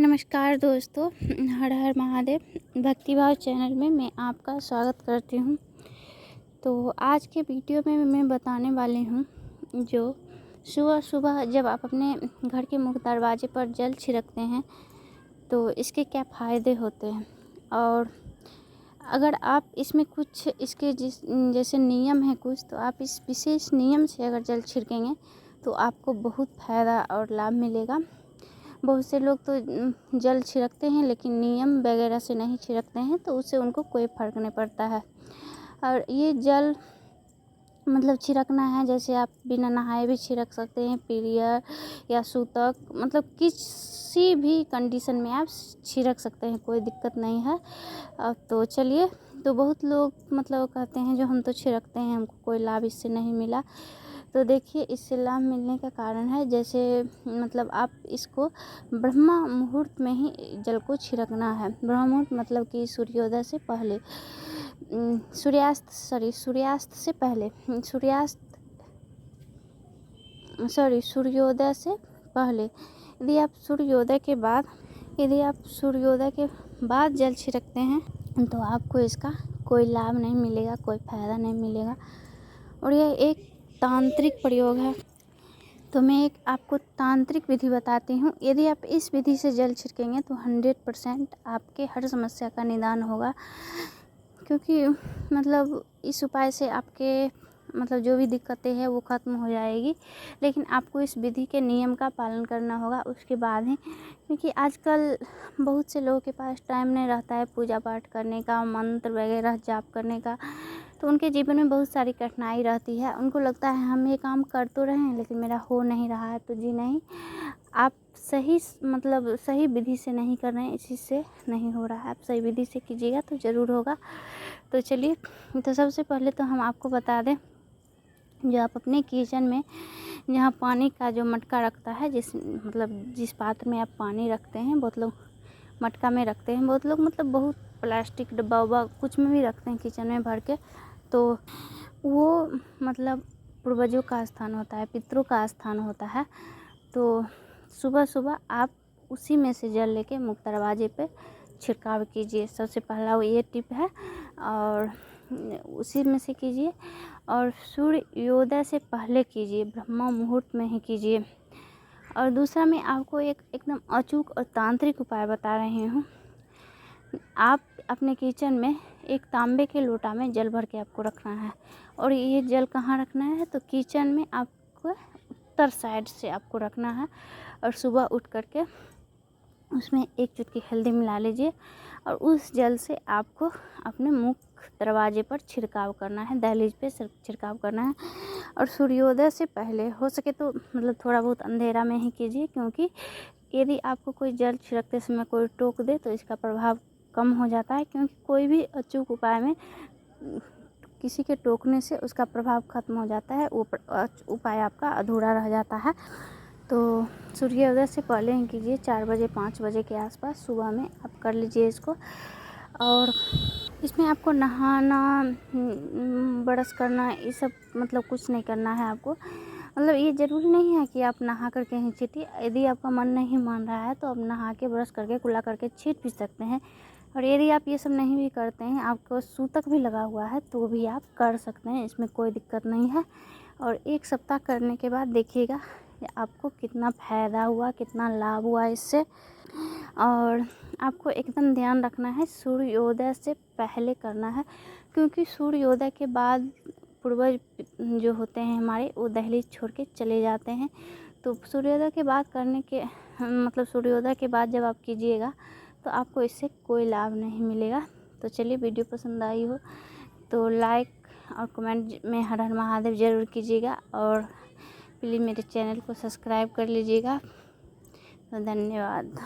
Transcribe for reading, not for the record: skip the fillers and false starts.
नमस्कार दोस्तों, हर हर महादेव भक्तिभाव चैनल में मैं आपका स्वागत करती हूँ। तो आज के वीडियो में मैं बताने वाली हूँ जो सुबह सुबह जब आप अपने घर के मुख्य दरवाजे पर जल छिड़कते हैं तो इसके क्या फ़ायदे होते हैं, और अगर आप इसमें कुछ इसके जैसे नियम है कुछ, तो आप इस विशेष नियम से अगर जल छिड़केंगे तो आपको बहुत फ़ायदा और लाभ मिलेगा। बहुत से लोग तो जल छिड़कते हैं लेकिन नियम वगैरह से नहीं छिड़कते हैं, तो उससे उनको कोई फ़र्क नहीं पड़ता है। और ये जल मतलब छिड़कना है, जैसे आप बिना नहाए भी छिड़क सकते हैं, पीरियड या सूतक, मतलब किसी भी कंडीशन में आप छिड़क सकते हैं, कोई दिक्कत नहीं है। तो चलिए, तो बहुत लोग मतलब कहते हैं जो हम तो छिड़कते हैं, हमको कोई लाभ इससे नहीं मिला। तो देखिए, इससे लाभ मिलने का कारण है, जैसे मतलब आप इसको ब्रह्म मुहूर्त में ही जल को छिड़कना है। ब्रह्म मुहूर्त मतलब कि सूर्योदय से पहले, सूर्यास्त से पहले, सूर्योदय से पहले। यदि आप सूर्योदय के बाद जल छिड़कते हैं तो आपको इसका कोई लाभ नहीं मिलेगा, कोई फ़ायदा नहीं मिलेगा। और यह एक तांत्रिक प्रयोग है। तो मैं एक आपको तांत्रिक विधि बताती हूँ। यदि आप इस विधि से जल छिड़केंगे तो 100% आपके हर समस्या का निदान होगा, क्योंकि मतलब इस उपाय से आपके मतलब जो भी दिक्कतें हैं वो ख़त्म हो जाएगी। लेकिन आपको इस विधि के नियम का पालन करना होगा उसके बाद ही, क्योंकि आजकल बहुत से लोगों के पास टाइम नहीं रहता है पूजा पाठ करने का, मंत्र वगैरह जाप करने का। तो उनके जीवन में बहुत सारी कठिनाई रहती है। उनको लगता है हम ये काम कर तो रहे हैं लेकिन मेरा हो नहीं रहा है। तो जी नहीं, आप सही विधि से नहीं कर रहे हैं, इसी से नहीं हो रहा है। आप सही विधि से कीजिएगा तो ज़रूर होगा। तो चलिए, तो सबसे पहले तो हम आपको बता दें, जो आप अपने किचन में जहाँ पानी का जो मटका रखता है, जिस पात्र में आप पानी रखते हैं, बहुत लोग मटका में रखते हैं, बहुत लोग मतलब बहुत प्लास्टिक डब्बा उब्बा कुछ में भी रखते हैं किचन में भर के। तो वो मतलब पूर्वजों का स्थान होता है, पितरों का स्थान होता है। तो सुबह सुबह आप उसी में से जल लेके मुख्य दरवाजे पे छिड़काव कीजिए। सबसे पहला वो ये टिप है, और उसी में से कीजिए, और सूर्योदय से पहले कीजिए, ब्रह्म मुहूर्त में ही कीजिए। और दूसरा, मैं आपको एकदम अचूक और तांत्रिक उपाय बता रही हूँ। आप अपने किचन में एक तांबे के लोटा में जल भर के आपको रखना है। और ये जल कहाँ रखना है, तो किचन में आपको उत्तर साइड से आपको रखना है। और सुबह उठ करके उसमें एक चुटकी हल्दी मिला लीजिए, और उस जल से आपको अपने मुख्य दरवाजे पर छिड़काव करना है, दहलीज पे छिड़काव करना है। और सूर्योदय से पहले, हो सके तो मतलब थोड़ा बहुत अंधेरा में ही कीजिए, क्योंकि यदि आपको कोई जल छिड़कते समय कोई टोक दे तो इसका प्रभाव कम हो जाता है। क्योंकि कोई भी अचूक उपाय में किसी के टोकने से उसका प्रभाव खत्म हो जाता है, वो उपाय आपका अधूरा रह जाता है। तो सूर्योदय से पहले ही कीजिए, 4 बजे 5 बजे के आसपास सुबह में आप कर लीजिए इसको। और इसमें आपको नहाना, ब्रश करना, ये सब मतलब कुछ नहीं करना है आपको। मतलब ये ज़रूरी नहीं है कि आप नहा करके ही छीटिए। यदि आपका मन नहीं मान रहा है तो आप नहा के, ब्रश करके, कुल्ला करके छीट भी सकते हैं। और यदि आप ये सब नहीं भी करते हैं, आपको सूतक भी लगा हुआ है, तो भी आप कर सकते हैं, इसमें कोई दिक्कत नहीं है। और 1 सप्ताह करने के बाद देखिएगा आपको कितना फ़ायदा हुआ, कितना लाभ हुआ इससे। और आपको एकदम ध्यान रखना है, सूर्योदय से पहले करना है, क्योंकि सूर्योदय के बाद पूर्वज जो होते हैं हमारे, वो दहलीज छोड़ के चले जाते हैं। तो सूर्योदय के बाद मतलब सूर्योदय के बाद जब आप कीजिएगा तो आपको इससे कोई लाभ नहीं मिलेगा। तो चलिए, वीडियो पसंद आई हो तो लाइक और कमेंट में हर हर महादेव ज़रूर कीजिएगा, और प्लीज़ मेरे चैनल को सब्सक्राइब कर लीजिएगा। तो धन्यवाद।